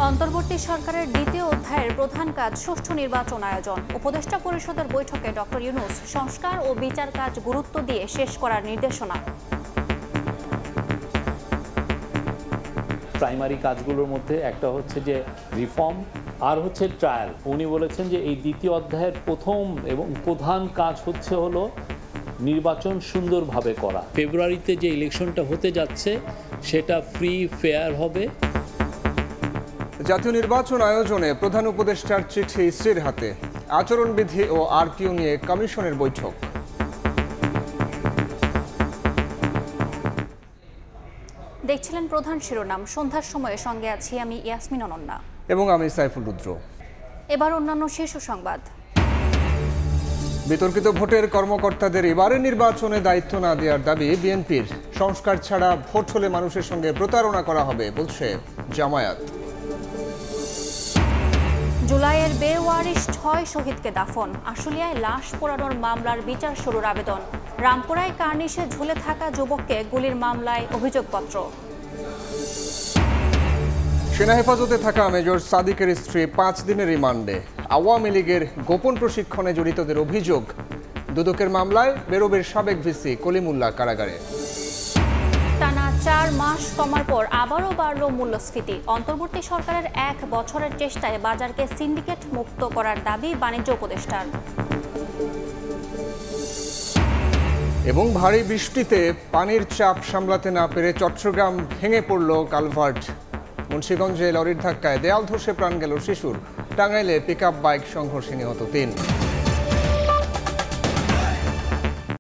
অন্তর্বর্তী সরকারের দ্বিতীয় অধ্যায়ের প্রধান কাজ সুষ্ঠু নির্বাচন আয়োজন। উপদেষ্টা পরিষদের বৈঠকে ডক্টর ইউনূস সংস্কার ও বিচার কাজ গুরুত্ব দিয়ে শেষ করার নির্দেশনা। প্রাইমারি কাজগুলোর মধ্যে একটা হচ্ছে যে রিফর্ম আর হচ্ছে ট্রায়াল। উনি বলেছেন যে এই দ্বিতীয় অধ্যায়ের প্রথম এবং প্রধান কাজ হলো নির্বাচন সুন্দরভাবে করা। ফেব্রুয়ারিতে যে ইলেকশনটা হতে যাচ্ছে সেটা ফ্রি ফেয়ার হবে। জাতীয় নির্বাচন আয়োজনে প্রধান উপদেষ্টার চিঠি স্ত্রীর হাতে। আচরণবিধি ও আরটিও নিয়ে কমিশনের বৈঠক। দেখছিলেন প্রধান শিরোনাম। সন্ধ্যার সময়ে সঙ্গে আছি আমি ইয়াসমিন অনন্যা এবং আমি সাইফুল রুদ্র। এবার অন্যান্য শীর্ষ সংবাদ। বিতর্কিত ভোটের কর্মকর্তাদের এবারের নির্বাচনে দায়িত্ব না দেওয়ার দাবি বিএনপির। সংস্কার ছাড়া ভোট হলে মানুষের সঙ্গে প্রতারণা করা হবে বলছে জামায়াত। জুলাইয়ের বেওয়ারিশ ৬ শহীদকে দাফন। আশুলিয়ায় লাশ পোড়ানোর মামলার বিচার শুরুর আবেদন। রামপুরায় কার্নিশে ঝুলে থাকা যুবককে গুলির মামলায় অভিযোগপত্র। সেনা হেফাজতে থাকা মেজর সাদিকের স্ত্রী ৫ দিনের রিমান্ডে। আওয়ামী লীগের গোপন প্রশিক্ষণে জড়িতদের অভিযোগ। দুদকের মামলায় বেরোবের সাবেক ভিসি কলিমুল্লাহ কারাগারে। টানা ৪ মাস কমার পর আবারও বাড়ল মূল্যস্ফীতি। অন্তর্বর্তী সরকারের ১ বছরের চেষ্টায় বাজারকে সিন্ডিকেট মুক্ত করার দাবি বাণিজ্য উপদেষ্টার। এবং ভারী বৃষ্টিতে পানির চাপ সামলাতে না পেরে চট্টগ্রাম ভেঙে পড়ল কালভার্ট। মুন্সিগঞ্জে লরির ধাক্কায় দেয়াল ধসে প্রাণ গেল শিশুর। টাঙ্গাইলে পিকআপ বাইক সংঘর্ষে নিহত ৩।